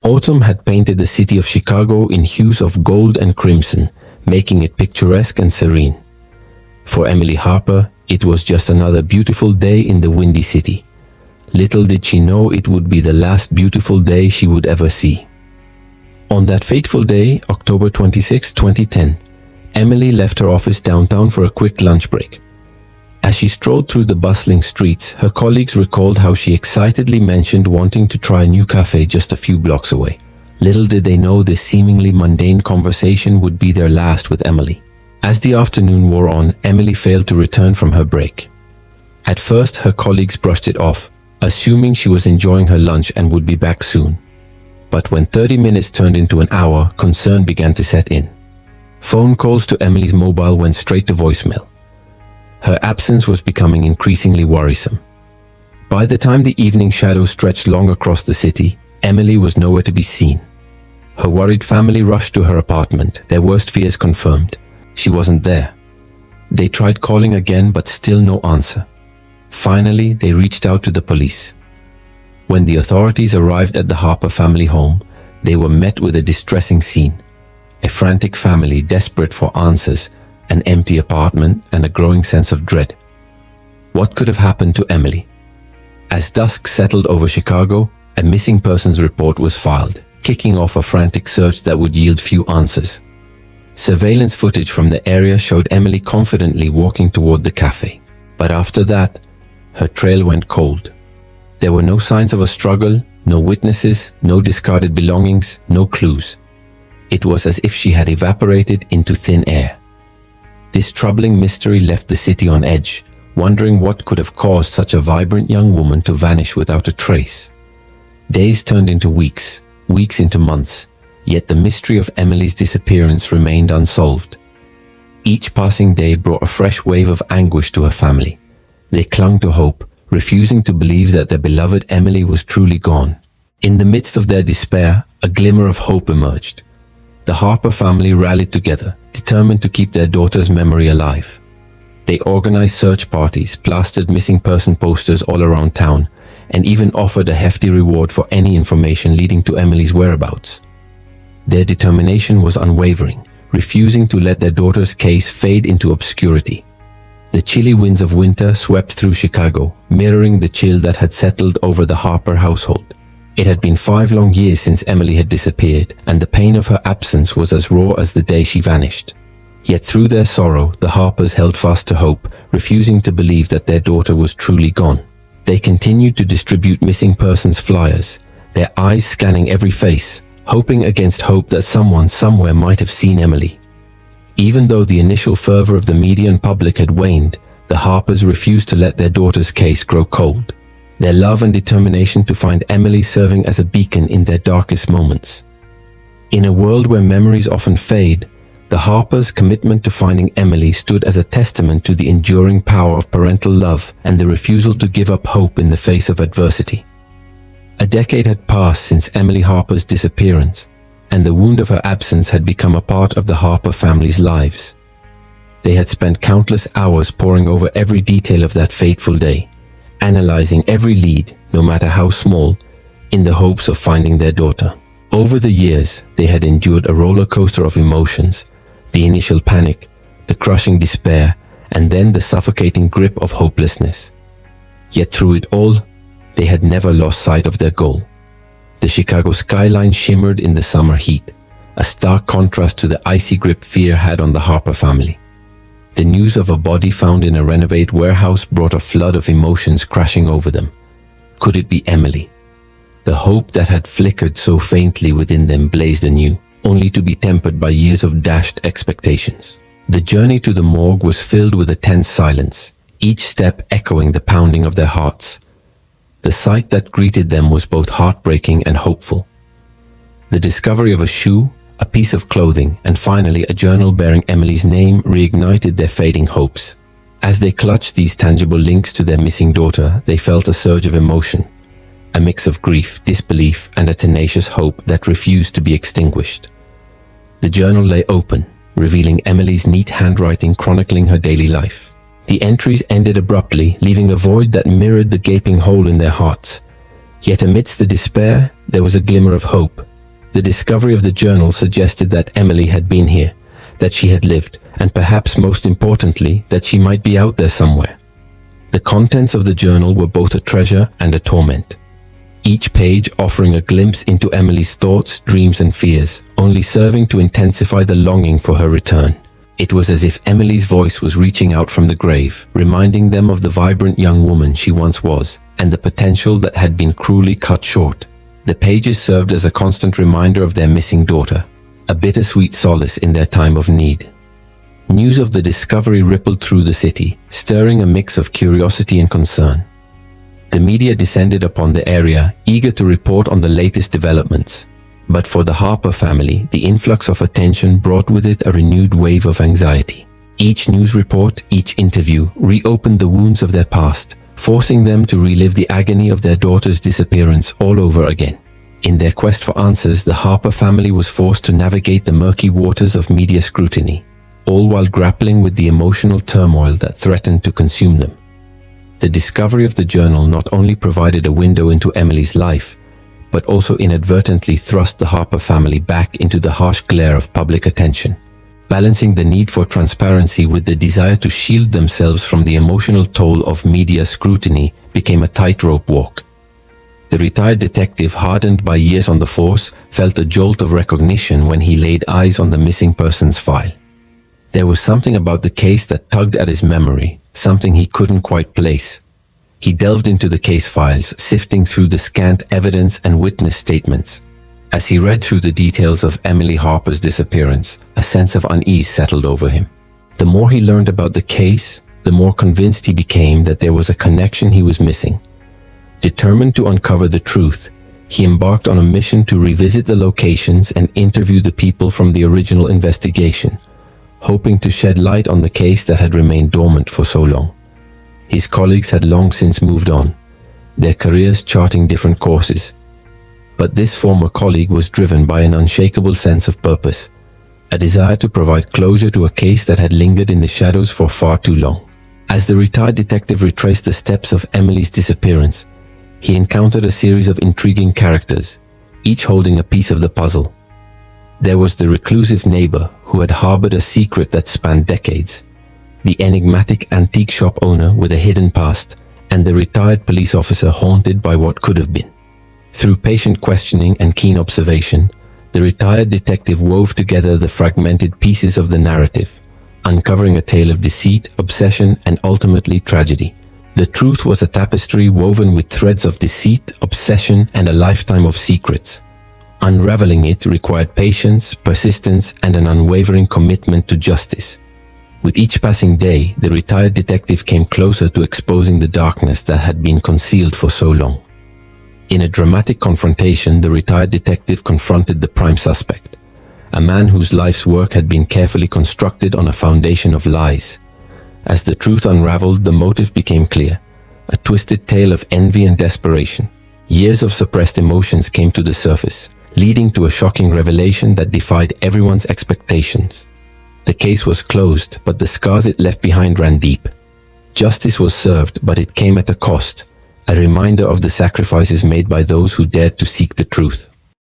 Autumn had painted the city of Chicago in hues of gold and crimson, making it picturesque and serene. For Emily Harper, it was just another beautiful day in the windy city. Little did she know it would be the last beautiful day she would ever see. On that fateful day, October 26, 2010, Emily left her office downtown for a quick lunch break. As she strolled through the bustling streets, her colleagues recalled how she excitedly mentioned wanting to try a new cafe just a few blocks away. Little did they know this seemingly mundane conversation would be their last with Emily. As the afternoon wore on, Emily failed to return from her break. At first, her colleagues brushed it off, assuming she was enjoying her lunch and would be back soon. But when 30 minutes turned into an hour, concern began to set in. Phone calls to Emily's mobile went straight to voicemail. Her absence was becoming increasingly worrisome. By the time the evening shadows stretched long across the city, Emily was nowhere to be seen. Her worried family rushed to her apartment, their worst fears confirmed. She wasn't there. They tried calling again, but still no answer. Finally, they reached out to the police. When the authorities arrived at the Harper family home, they were met with a distressing scene. A frantic family desperate for answers, an empty apartment, and a growing sense of dread. What could have happened to Emily? As dusk settled over Chicago, a missing persons report was filed, kicking off a frantic search that would yield few answers. Surveillance footage from the area showed Emily confidently walking toward the cafe. But after that, her trail went cold. There were no signs of a struggle, no witnesses, no discarded belongings, no clues. It was as if she had evaporated into thin air. This troubling mystery left the city on edge, wondering what could have caused such a vibrant young woman to vanish without a trace. Days turned into weeks, weeks into months, yet the mystery of Emily's disappearance remained unsolved. Each passing day brought a fresh wave of anguish to her family. They clung to hope, refusing to believe that their beloved Emily was truly gone. In the midst of their despair, a glimmer of hope emerged. The Harper family rallied together, determined to keep their daughter's memory alive. They organized search parties, plastered missing person posters all around town, and even offered a hefty reward for any information leading to Emily's whereabouts. Their determination was unwavering, refusing to let their daughter's case fade into obscurity. The chilly winds of winter swept through Chicago, mirroring the chill that had settled over the Harper household. It had been 5 long years since Emily had disappeared, and the pain of her absence was as raw as the day she vanished. Yet through their sorrow, the Harpers held fast to hope, refusing to believe that their daughter was truly gone. They continued to distribute missing persons flyers, their eyes scanning every face, hoping against hope that someone somewhere might have seen Emily. Even though the initial fervor of the media and public had waned, the Harpers refused to let their daughter's case grow cold. Their love and determination to find Emily serving as a beacon in their darkest moments. In a world where memories often fade, the Harpers' commitment to finding Emily stood as a testament to the enduring power of parental love and the refusal to give up hope in the face of adversity. A decade had passed since Emily Harper's disappearance, and the wound of her absence had become a part of the Harper family's lives. They had spent countless hours poring over every detail of that fateful day, analyzing every lead, no matter how small, in the hopes of finding their daughter. Over the years, they had endured a roller coaster of emotions, the initial panic, the crushing despair, and then the suffocating grip of hopelessness. Yet through it all, they had never lost sight of their goal. The Chicago skyline shimmered in the summer heat, a stark contrast to the icy grip fear had on the Harper family. The news of a body found in a renovated warehouse brought a flood of emotions crashing over them. Could it be Emily? The hope that had flickered so faintly within them blazed anew, only to be tempered by years of dashed expectations. The journey to the morgue was filled with a tense silence, each step echoing the pounding of their hearts. The sight that greeted them was both heartbreaking and hopeful. The discovery of a shoe, a piece of clothing, and finally a journal bearing Emily's name reignited their fading hopes. As they clutched these tangible links to their missing daughter, they felt a surge of emotion, a mix of grief, disbelief, and a tenacious hope that refused to be extinguished. The journal lay open, revealing Emily's neat handwriting chronicling her daily life. The entries ended abruptly, leaving a void that mirrored the gaping hole in their hearts. Yet amidst the despair, there was a glimmer of hope, The discovery of the journal suggested that Emily had been here, that she had lived, and perhaps most importantly, that she might be out there somewhere. The contents of the journal were both a treasure and a torment. Each page offering a glimpse into Emily's thoughts, dreams, and fears, only serving to intensify the longing for her return. It was as if Emily's voice was reaching out from the grave, reminding them of the vibrant young woman she once was, and the potential that had been cruelly cut short. The pages served as a constant reminder of their missing daughter, a bittersweet solace in their time of need. News of the discovery rippled through the city, stirring a mix of curiosity and concern. The media descended upon the area, eager to report on the latest developments. But for the Harper family, the influx of attention brought with it a renewed wave of anxiety. Each news report, each interview, reopened the wounds of their past, forcing them to relive the agony of their daughter's disappearance all over again. In their quest for answers, the Harper family was forced to navigate the murky waters of media scrutiny, all while grappling with the emotional turmoil that threatened to consume them. The discovery of the journal not only provided a window into Emily's life, but also inadvertently thrust the Harper family back into the harsh glare of public attention. Balancing the need for transparency with the desire to shield themselves from the emotional toll of media scrutiny became a tightrope walk. The retired detective, hardened by years on the force, felt a jolt of recognition when he laid eyes on the missing persons file. There was something about the case that tugged at his memory, something he couldn't quite place. He delved into the case files, sifting through the scant evidence and witness statements. As he read through the details of Emily Harper's disappearance, a sense of unease settled over him. The more he learned about the case, the more convinced he became that there was a connection he was missing. Determined to uncover the truth, he embarked on a mission to revisit the locations and interview the people from the original investigation, hoping to shed light on the case that had remained dormant for so long. His colleagues had long since moved on, their careers charting different courses. But this former colleague was driven by an unshakable sense of purpose, a desire to provide closure to a case that had lingered in the shadows for far too long. As the retired detective retraced the steps of Emily's disappearance, he encountered a series of intriguing characters, each holding a piece of the puzzle. There was the reclusive neighbor who had harbored a secret that spanned decades, the enigmatic antique shop owner with a hidden past, and the retired police officer haunted by what could have been. Through patient questioning and keen observation, the retired detective wove together the fragmented pieces of the narrative, uncovering a tale of deceit, obsession, and ultimately tragedy. The truth was a tapestry woven with threads of deceit, obsession, and a lifetime of secrets. Unraveling it required patience, persistence, and an unwavering commitment to justice. With each passing day, the retired detective came closer to exposing the darkness that had been concealed for so long. In a dramatic confrontation, the retired detective confronted the prime suspect, a man whose life's work had been carefully constructed on a foundation of lies. As the truth unraveled, the motive became clear, a twisted tale of envy and desperation. Years of suppressed emotions came to the surface, leading to a shocking revelation that defied everyone's expectations. The case was closed, but the scars it left behind ran deep. Justice was served, but it came at a cost, a reminder of the sacrifices made by those who dared to seek the truth.